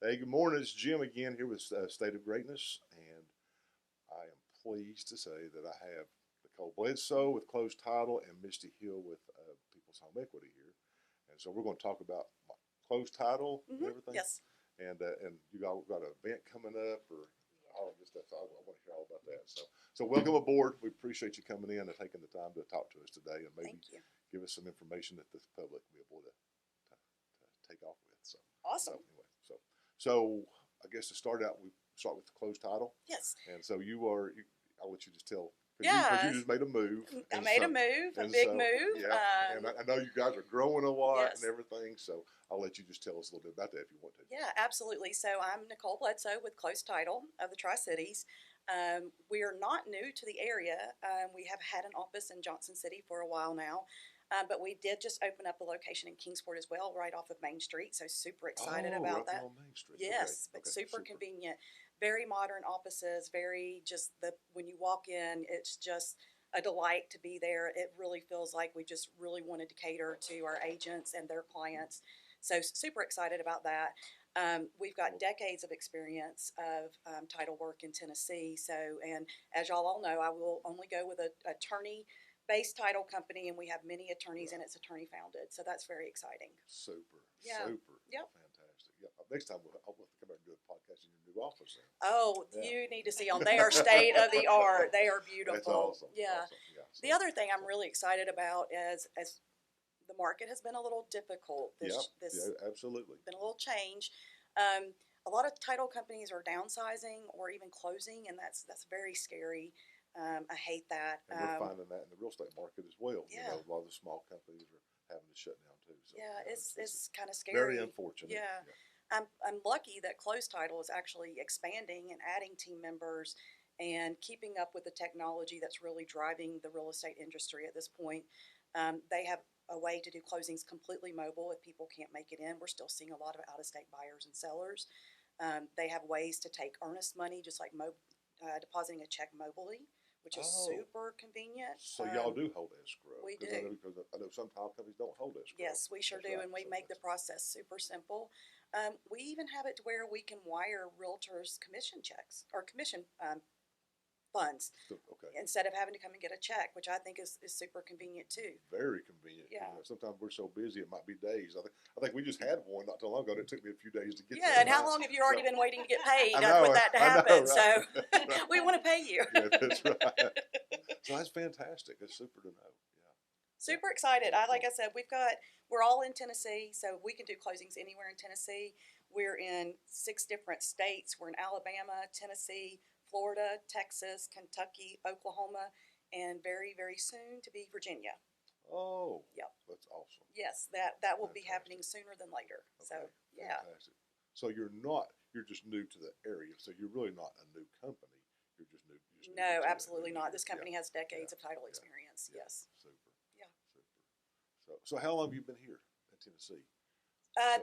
Hey, good morning. It's Jim again here with State of Greatness, and I am pleased to say that I have Nicole Bledsoe with Closed Title and Misty Hill with People's Home Equity here. And so we're going to talk about closed title and everything. Yes. And you got an event coming up or all of this stuff. So I want to hear all about that. So welcome aboard. We appreciate you coming in and taking the time to talk to us today and maybe give us some information that the public will be able to take off with. So awesome. So I guess to start out, we start with the closed title. Yes. And so I'll let you just tell. Yeah. Because you just made a move. I made a move, a big move. Yeah. And I know you guys are growing a lot Yes. and everything. So I'll let you just tell us a little bit about that if you want to. Yeah, absolutely. So I'm Nicole Bledsoe with Closed Title of the Tri-Cities. We are not new to the area. We have had an office in Johnson City for a while now. But we did just open up a location in Kingsport as well, right off of Main Street. So super excited about that. On Main Street. Yes, but super convenient. Very modern offices. Very just when you walk in, it's just a delight to be there. It really feels like we just really wanted to cater to our agents and their clients. So super excited about that. We've got decades of experience of title work in Tennessee. And as y'all all know, I will only go with an attorney-based title company, and we have many attorneys, and it's attorney-founded. So that's very exciting. Super. Yeah. Super. Yep. Fantastic. Yeah. Next time I'll have to come back and do a podcast in your new office. Then. Oh, yeah. You need to see them. They are state of the art. They are beautiful. That's awesome. Yeah. Awesome. Yeah. The other thing I'm really excited about is as the market has been a little difficult. Yeah, absolutely. Been a little change. A lot of title companies are downsizing or even closing, and that's very scary. I hate that. And we're finding that in the real estate market as well. Yeah. A lot of the small companies are having to shut down too. So, yeah, it's kind of scary. Very unfortunate. Yeah. I'm lucky that Closed Title is actually expanding and adding team members and keeping up with the technology that's really driving the real estate industry at this point. They have a way to do closings completely mobile if people can't make it in. We're still seeing a lot of out-of-state buyers and sellers. They have ways to take earnest money, just like depositing a check mobily, which is super convenient. So y'all do hold escrow? We do. Because I know some title companies don't hold escrow. Yes, we sure do, and we make the process super simple. We even have it to where we can wire realtors commission checks or commission funds instead of having to come and get a check, which I think is super convenient too. Very convenient. Yeah. Sometimes we're so busy it might be days. I think we just had one not too long ago. And it took me a few days to get. Yeah, and how long have you already been waiting to get paid for that to happen? Right? So right. we want to pay you. Yeah, that's right. So that's fantastic. It's super to know. Yeah. Super excited. Like I said, we're all in Tennessee, so we can do closings anywhere in Tennessee. We're in 6 different states. We're in Alabama, Tennessee, Florida, Texas, Kentucky, Oklahoma, and very, very soon to be Virginia. Oh, yep. That's awesome. Yes, that will be happening sooner than later. Okay. So, yeah. Fantastic. So you're just new to the area. So you're really not a new company. You're just new. No, absolutely not. This company has decades of title experience. Yeah. Yes. Super. Yeah. Super. So how long have you been here in Tennessee?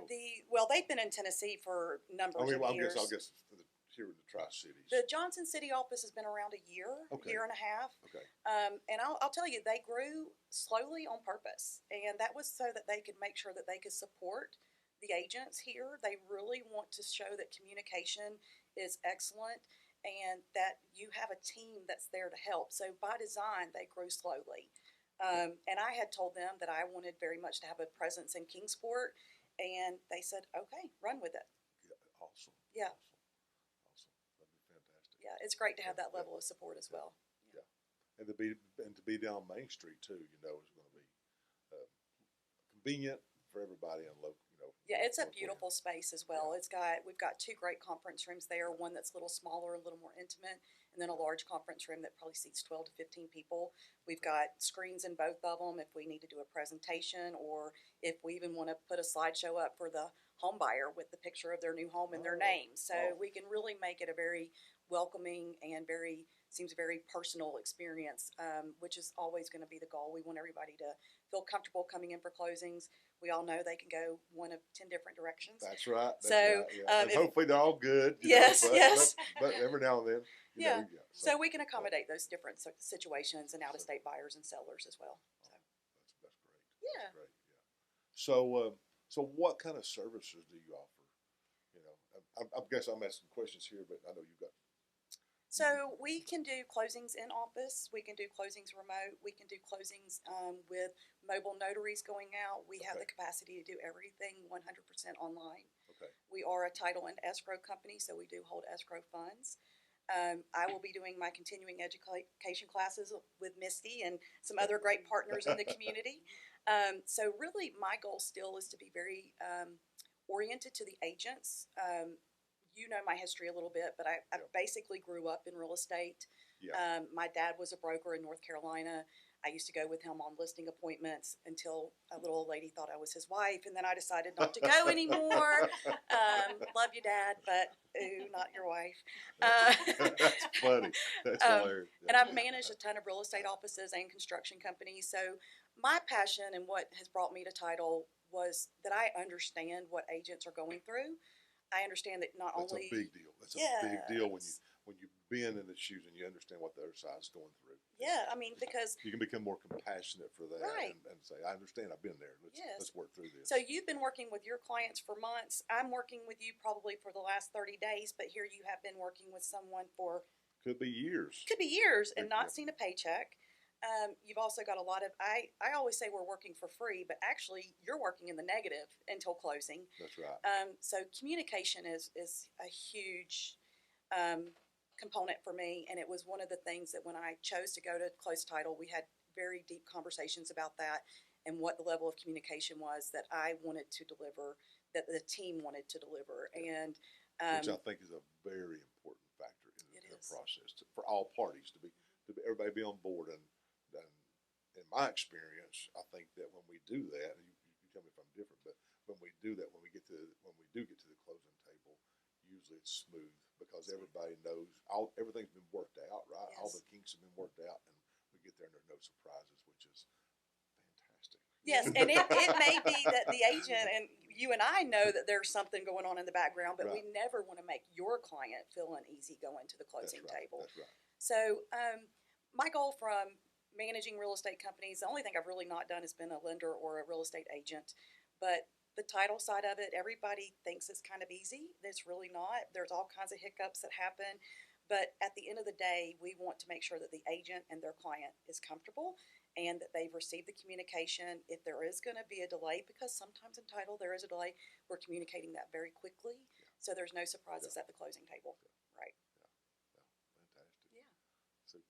They've been in Tennessee for numbers of years. I guess here in the Tri-Cities. The Johnson City office has been around a year and a half. Okay. And I'll tell you, they grew slowly on purpose, and that was so that they could make sure that they could support the agents here. They really want to show that communication is excellent and that you have a team that's there to help. So by design, they grew slowly. And I had told them that I wanted very much to have a presence in Kingsport, and they said, okay, run with it. Yeah, awesome. Yeah. Awesome. That'd be fantastic. Yeah, it's great to have that level of support as well. Yeah. And to be down Main Street too, is going to be convenient for everybody and local. Yeah, it's a beautiful space as well. We've got 2 great conference rooms there, one that's a little smaller, a little more intimate, and then a large conference room that probably seats 12 to 15 people. We've got screens in both of them if we need to do a presentation, or if we even want to put a slideshow up for the home buyer with the picture of their new home and their name. So we can really make it a very welcoming and seems very personal experience, which is always going to be the goal. We want everybody to feel comfortable coming in for closings. We all know they can go one of 10 different directions. That's right. So and hopefully they're all good. Yes. But every now and then. Yeah. So we can accommodate those different situations and out-of-state buyers and sellers as well. So. That's great. Yeah. That's great. Yeah. So what kind of services do you offer? You know, I guess I'm asking questions here, but I know you've got. So we can do closings in office. We can do closings remote. We can do closings with mobile notaries going out. We have Okay. the capacity to do everything 100% online. Okay. We are a title and escrow company, so we do hold escrow funds. I will be doing my continuing education classes with Misty and some other great partners in the community. So really, my goal still is to be very oriented to the agents. You know my history a little bit, but I basically grew up in real estate. Yeah. My dad was a broker in North Carolina. I used to go with him on listing appointments until a little old lady thought I was his wife, and then I decided not to go anymore. Love you, Dad, but ooh, not your wife. That's funny. That's hilarious. And I've managed a ton of real estate offices and construction companies. So my passion and what has brought me to title was that I understand what agents are going through. I understand that not That's only a big deal. That's yes. a big deal when you've been in the shoes and you understand what the other side's going through. Yeah, I mean, because you can become more compassionate for that, right. and say, I understand. I've been there. Let's work through this. So you've been working with your clients for months. I'm working with you probably for the last 30 days, but here you have been working with someone for could be years. And not seen a paycheck. You've also got a lot of, I always say we're working for free, but actually you're working in the negative until closing. That's right. So communication is a huge component for me, and it was one of the things that when I chose to go to close title, we had very deep conversations about that and what the level of communication was that I wanted to deliver, that the team wanted to deliver. And which I think is a very important factor in the process for all parties to everybody be on board. And in my experience, I think that when we do that, and you tell me if I'm different, but when we do that, when we do get to the closing table, usually it's smooth because everybody knows everything's been worked out, right? Yes. All the kinks have been worked out, and we get there and there are no surprises, which is fantastic. Yes, and it may be that the agent and you and I know that there's something going on in the background, but we never want to make your client feel uneasy going to the closing table. That's right. So my goal from managing real estate companies, the only thing I've really not done has been a lender or a real estate agent. But the title side of it, everybody thinks it's kind of easy. It's really not. There's all kinds of hiccups that happen. But at the end of the day, we want to make sure that the agent and their client is comfortable and that they've received the communication. If there is going to be a delay, because sometimes in title there is a delay, we're communicating that very quickly. So there's no surprises at the closing table. Right. Fantastic. Yeah. Super.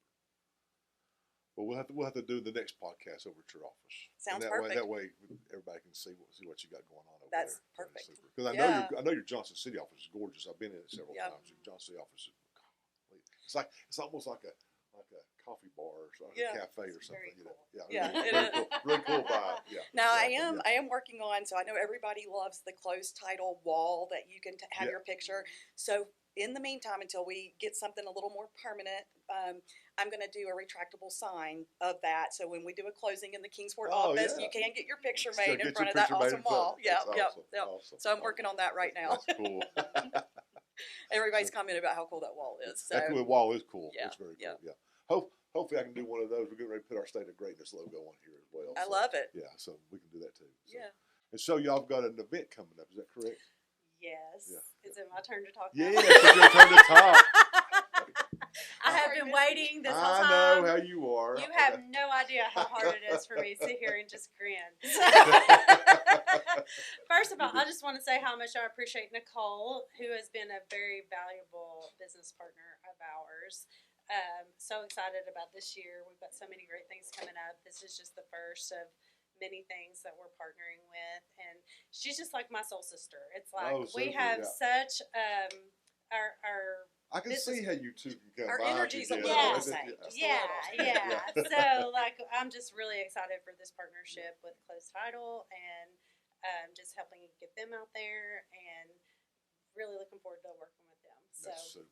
Well, we'll have to do the next podcast over at your office. Sounds perfect. That way, everybody can see what you got going on over there. That's perfect. Because I know your Johnson City office is gorgeous. I've been in it several times. Your Johnson City office is it's almost like a coffee bar or something, a cafe or something. Cool. Really cool vibe. Yeah. Now I am working on. So I know everybody loves the closed title wall that you can have your picture. So in the meantime, until we get something a little more permanent, I'm going to do a retractable sign of that. So when we do a closing in the Kingsport office, you can get your picture made in front of that awesome wall. Awesome. So I'm working on that right now. That's cool. Everybody's commented about how cool that wall is. So. That wall is cool. Yeah, it's very cool. Yeah. Hopefully I can do one of those. We're getting ready to put our State of Greatness logo on here as well. I love it. Yeah, so we can do that too. So. Yeah. And so y'all got an event coming up. Is that correct? Yes. Yeah. Is it my turn to talk now? Yeah, it's your turn to talk. I have been waiting this whole I time. know how you are. You have no idea how hard it is for me to sit here and just grin. First of all, I just want to say how much I appreciate Nicole, who has been a very valuable business partner of ours. So excited about this year. We've got so many great things coming up. This is just the first of many things that we're partnering with, and she's just like my soul sister. It's like we have such our I can see how you two can our energies a little the same. Yeah. So like I'm just really excited for this partnership with Closed Title and just helping get them out there and really looking forward to working with them. So That's super.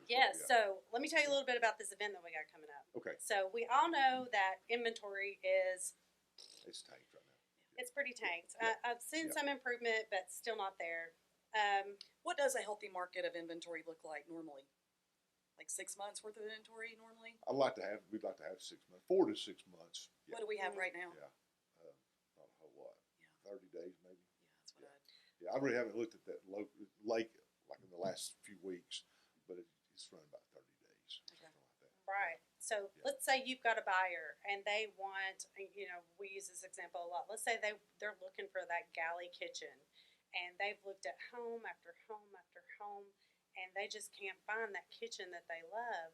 Yeah, so let me tell you a little bit about this event that we got coming up. Okay. So we all know that inventory is it's tanked right now. It's pretty tanked. I've seen some improvement, but still not there. What does a healthy market of inventory look like normally? Like 6 months worth of inventory normally? We'd like to have 6 months, 4 to 6 months. Yeah. What do we have right now? Yeah, not a whole lot. 30 days maybe. Yeah, that's what Yeah, I really haven't looked at that lake like in the last few weeks, but it's running about 30 days, Okay. something like that. Right. So Yeah. let's say you've got a buyer and they want, we use this example a lot. Let's say they're looking for that galley kitchen and they've looked at home after home after home and they just can't find that kitchen that they love.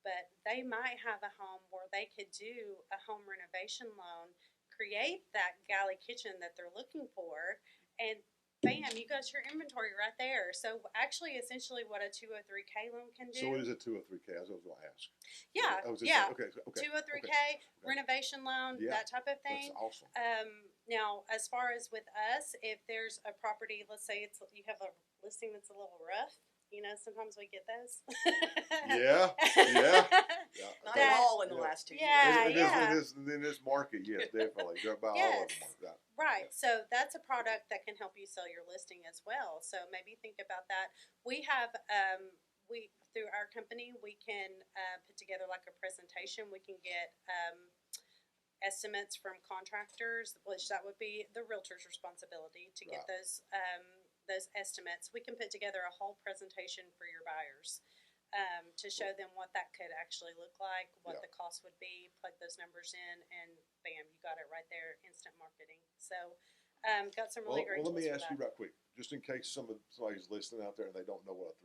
But they might have a home where they could do a home renovation loan, create that galley kitchen that they're looking for, and bam, you got your inventory right there. So actually, essentially, what a 203K loan can do. So what is a 203K? That's what I was going to ask. Yeah, Oh, yeah. Okay. 203K Okay. renovation loan, Yeah, that type of thing. That's awesome. Now, as far as with us, if there's a property, let's say you have a listing that's a little rough. Sometimes we get those. Yeah. Not at all in the last 2 Yeah, years. In this market, yes, definitely. By all of them. Right. So that's a product that can help you sell your listing as well. So maybe think about that. We have through our company we can put together like a presentation. We can get estimates from contractors, which that would be the realtor's responsibility to get those estimates. We can put together a whole presentation for your buyers to show them what that could actually look like, what the cost would be, plug those numbers in, and bam, you got it right there, instant marketing. So got some really great tools for that. Let me ask you right quick, just in case somebody's listening out there and they don't know what a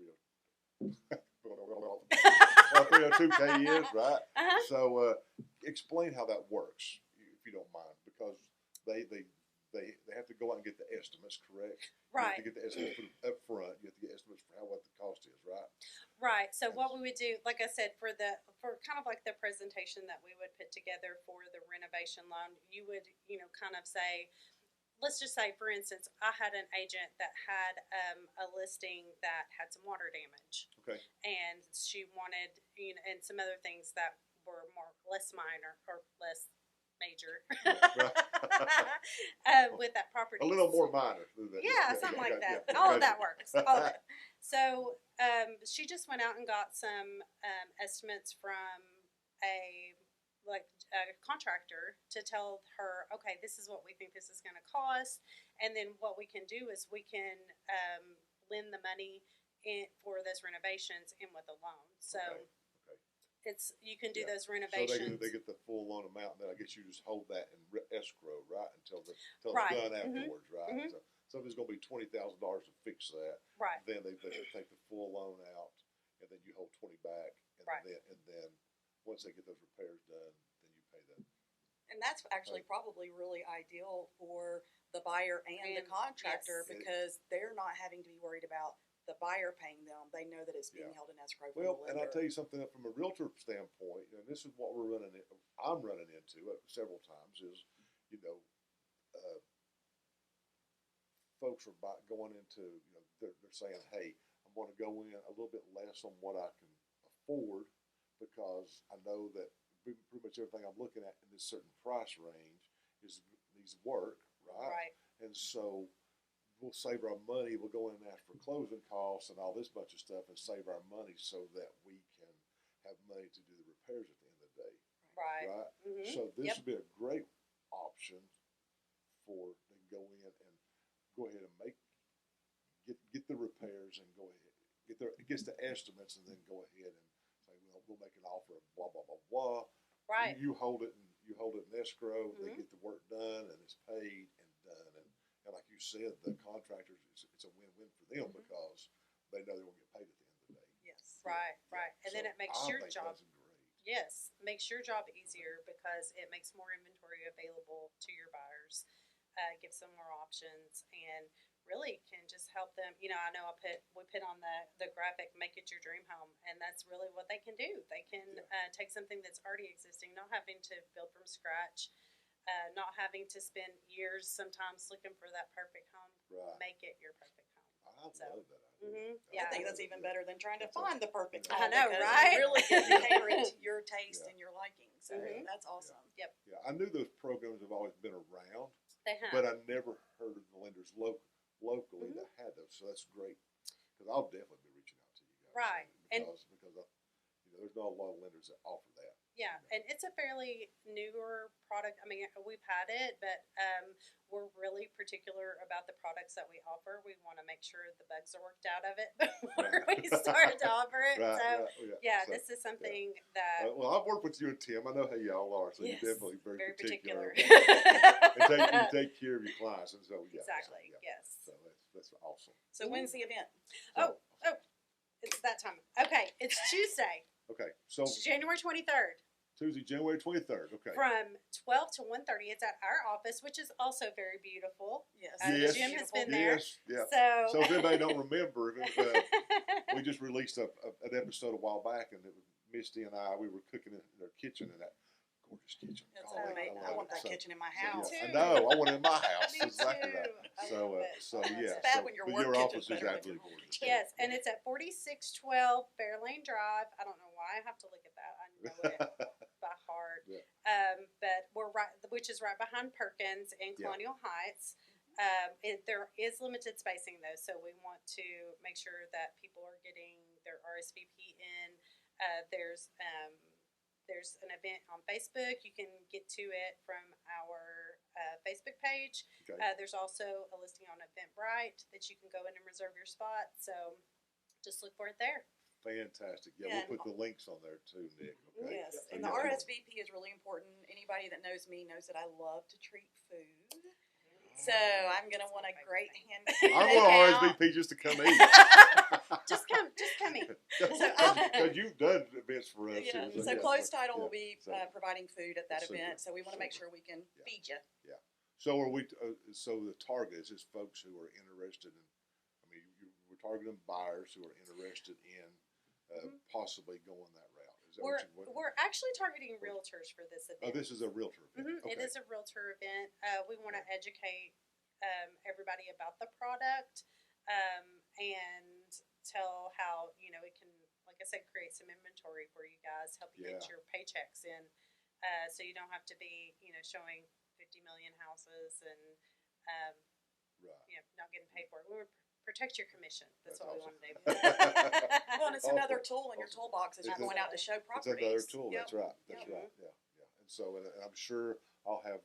302K is, right? So explain how that works, if you don't mind, because they have to go out and get the estimates, correct? Right. You have to get the estimates up front. You have to get estimates for what the cost is, right? Right. So what we would do, like I said, for kind of like the presentation that we would put together for the renovation loan, you would, kind of say, let's just say, for instance, I had an agent that had a listing that had some water damage. Okay. And she wanted, and some other things that were less minor or less major with that property. A little more minor. Yeah, something like that. All of that works. All of it. So she just went out and got some estimates from a contractor to tell her, okay, this is what we think this is going to cost, and then what we can do is we can lend the money for those renovations in with a loan. So. Okay. You can do those renovations. So they get the full loan amount, and then I guess you just hold that in escrow, right, until it's right. done afterwards, right? Mm-hmm. So if it's going to be $20,000 to fix that, right? Then they take the full loan out, and then you hold 20 back, and right. then once they get those repairs done, then you pay them. And that's actually probably really ideal for the buyer and the contractor because they're not having to be worried about the buyer paying them. They know that it's being held in escrow from the lender. And I'll tell you something from a realtor standpoint, and this is what I'm running into several times is, folks are going into, they're saying, hey, I'm going to go in a little bit less on what I can afford because I know that pretty much everything I'm looking at in this certain price range needs work, right? Right. And so we'll save our money. We'll go in and ask for closing costs and all this bunch of stuff and save our money so that we can have money to do the repairs at the end of the day. Right. Mm-hmm. So this would be a great option for them to go in and go ahead and get the repairs and go ahead gets the estimates and then go ahead and say, well, we'll make an offer of blah blah blah blah. Right. You hold it in escrow. Mm-hmm. They get the work done and it's paid and done and like you said, the contractors, it's a win-win for them because they know they're going to get paid at the end of the day. Yes. Right. And then it makes your job. Yes, makes your job easier because it makes more inventory available to your buyers, gives them more options, and really can just help them. I know we put on the graphic, make it your dream home, and that's really what they can do. They can take something that's already existing, not having to build from scratch. Not having to spend years sometimes looking for that perfect home, make it your perfect home. I love that idea. Mm-hmm. I think that's even better than trying to find the perfect home. I know, right? You really get to cater it to your taste and your liking. So that's awesome. Yep. Yeah, I knew those programs have always been around, they have. But I never heard of the lenders locally that had those. So that's great because I'll definitely be reaching out to you guys. Right. Because there's not a lot of lenders that offer that. Yeah, and it's a fairly newer product. I mean, we've had it, but we're really particular about the products that we offer. We want to make sure the bugs are worked out of it before we start to offer it. Right, So, right, yeah, So, this is something that well, I've worked with you and Tim. I know how y'all are, so Yes, you're definitely very particular. particular. and you take care of your clients, and so Exactly. So, Yes. So that's awesome. So when's the event? Oh, it's that time. Okay, it's Tuesday. Okay, so It's January 23rd. Tuesday, January 23rd. Okay. From 12 to 1:30. It's at our office, which is also very beautiful. Yes. Yes. Jim has been Yes, there. yeah. So So if anybody don't remember, we just released an episode a while back, and it was Misty and I. We were cooking in their kitchen, in that gorgeous kitchen. It's Golly, amazing. I love want it. that So- kitchen in my so, house. yeah, I know. I want it in my house. Me Exactly too. right. I So, love it. so It's yeah. bad so, when your but work your kitchen's office is better than absolutely your home gorgeous. yes, and it's at 4612 Fairlane Drive. I don't know why I have to look at that. I know it by heart. Yeah. But we're right, which is right behind Perkins in Yeah. Colonial Heights. There is limited spacing though, so we want to make sure that people are getting their RSVP in. There's an event on Facebook. You can get to it from our Facebook page. Okay. There's also a listing on Eventbrite that you can go in and reserve your spot. So just look for it there. Fantastic. Yeah, Yeah. we'll put the links on there too, Nick. Okay. Yes, So, and the yeah. RSVP is really important. Anybody that knows me knows that I love to treat food. So I'm gonna want a great hand. I want RSVP just to come eat. Just come in. Because you've done events for us. Yeah. too, So yeah, Closed Title yeah, will be so- providing food at that Super, event. So we want to make super. sure we can Yeah. feed you. So are we? So the target is just folks who are interested in. I mean, we're targeting buyers who are interested in possibly going that route. Is that We're actually targeting realtors for this event. Oh, this is a realtor event. It is a realtor event. We want to educate everybody about the product and tell how it can, like I said, create some inventory for you guys, help you get Yeah. your paychecks in, so you don't have to be showing 50 million houses and Right. not getting paid for it. We want to protect your commission. That's what awesome. we want to do. Well, and it's Awesome. another tool in your Awesome. toolbox as you're It's going out to show It's properties. another tool. Yep. That's right. That's Yep. right. Yeah. And so, and I'm sure I'll have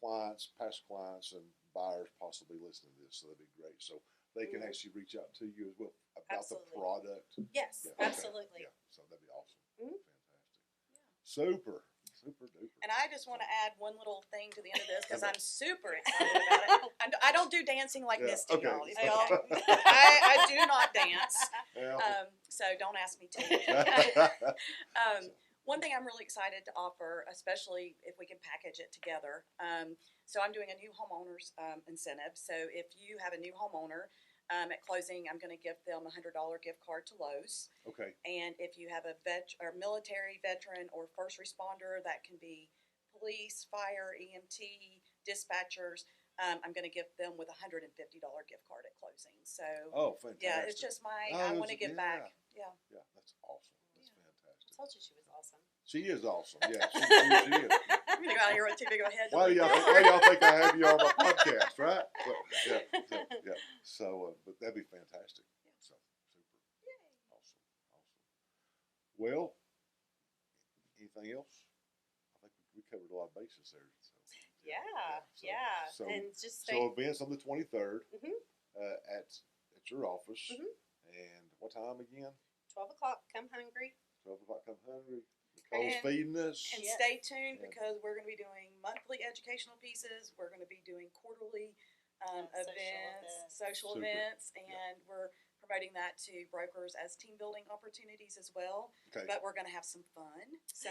clients, past clients, and buyers possibly listening to this. So that'd be great. So they can Mhm. actually reach out to you as well about Absolutely. the product. Yes, Yeah, okay. absolutely. Yeah. So that'd be awesome. Mhm. Fantastic. Super duper. And I just want to add one little thing to the end of this because I'm super excited about it. I don't do dancing like Yeah, Misty, okay. y'all. Okay. I do not dance, Yeah. so don't ask me to. One thing I'm really excited to offer, especially if we can package it together. So I'm doing a new homeowners incentive. So if you have a new homeowner, at closing, I'm going to give them a $100 gift card to Lowe's. Okay. And if you have a military veteran or first responder, that can be police, fire, EMT, dispatchers. I'm going to give them with a $150 gift card at closing. So Oh, fantastic. yeah, it's just I Oh, want to give back. Yeah. Yeah, that's awesome. That's I fantastic. told you she was awesome. She is awesome. Yeah, she is. I'm going to go out here with too big of a head. to Why leave. y'all think I have you on my podcast, right? Yeah. So, but that'd be fantastic. So, super. Awesome. Well, anything else? I think we covered a lot of bases there. So, Yeah. So, And just stay. so events on the 23rd Mhm. at your office. Mhm. And what time again? 12 o'clock. Come hungry. 12 o'clock. Come hungry. Nicole's And- feeding us. And Yes. stay tuned Yeah. because we're going to be doing monthly educational pieces. We're going to be doing quarterly social Super. events, and Yeah. we're promoting that to brokers as team building opportunities as well. Okay. But we're going to have some fun. So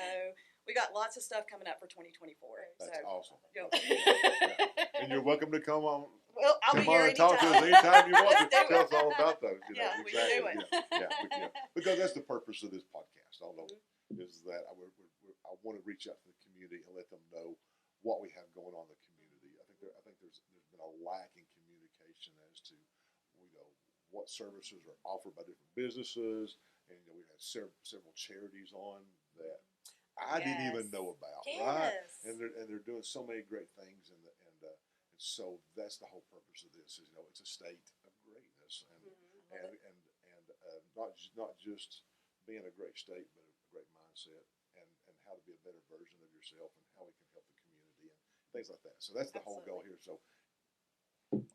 we got lots of stuff coming up for 2024. That's so, awesome. Yep. Yeah. And you're welcome to come on. Well, I'll be Come here on and talk to us anytime. anytime you want Let's to. do Tell it. us all about those. Yeah, we exactly. can do it. Yeah. Because that's the purpose of this podcast. Although is that I want to reach out to the community and let them know what we have going on in the community. I think there's been a lack in communication as to what services are offered by different businesses, and we've had several charities on that I didn't even Yes. know about, Yes. right? And they're doing so many great things, and so that's the whole purpose of this. Is it's a state of greatness, and not just being a great state, but a great mindset, and how to be a better version of yourself, and how we can help the community and things like that. So that's the whole goal here. So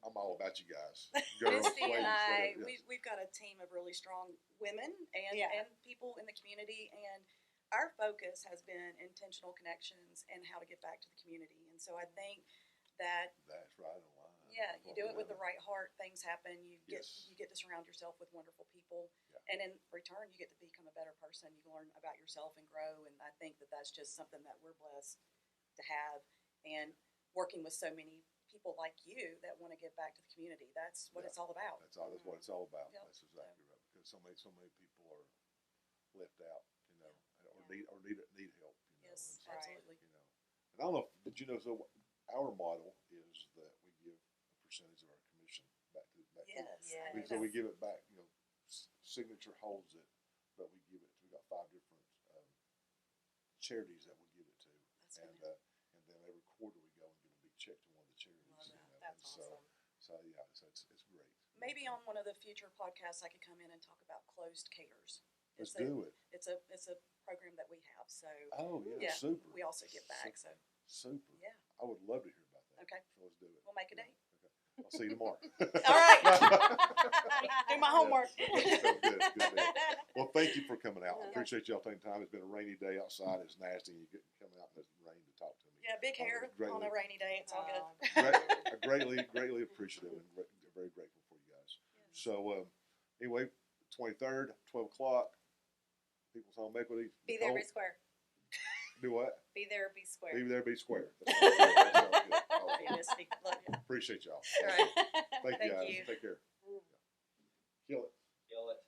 I'm all about you guys. Girls, Misty and ladies, I, whatever, yes. we've got a team of really strong women and, Yeah. and people in the community, and our focus has been intentional connections and how to give back to the community. And so I think that, That's right on line. yeah, That's you what do we're it with the doing. right heart, things happen. Yes. You get to surround yourself with wonderful people, Yeah. and in return, you get to become a better person. You learn about yourself and grow. And I think that that's just something that we're blessed to have. And working with so many people like you that want to give back to the community, that's what Yeah. it's all about. That's all. That's what it's all about. Yep. That's exactly right. Because so many people are left out, or Yeah. need help. Yes, and so, absolutely. And I don't know. Did you know? So our model is that we give a percentage of our commission back to. Yes. Yeah. I know So we that's- give it back. Signature holds it, but we give it. We got 5 different charities that we give it to, That's and fantastic. and then every quarter we go and give a big check to one of the charities. Love that. That's and awesome. So yeah, so it's great. Maybe on one of the future podcasts, I could come in and talk about closed cares. Let's It's a, do it. It's a program that we have. So Oh yeah, Yeah, super. we also give back. So Super. yeah, I would love to hear about that. Okay. So let's do it. we'll make a date. Okay. I'll see you tomorrow. All right. Do my homework. Sounds good. Good deal. Well, thank you for coming out. I Yeah. appreciate y'all taking time. It's been a rainy day outside. It's nasty. You get coming out in the rain to talk to me. Yeah, big hair Greatly- on a rainy day. It's all good. I greatly appreciative and very grateful for you guys. So anyway, 23rd, 12 o'clock. People's Home Equity. Be there, be Nicole, square. do what? Be there, be square. Be there, be square. That sounds good. That sounds good. Love Awesome. you, Misty. Love you. Appreciate y'all. All right. Thank you Thank guys. you. Take care. Kill it. Kill it.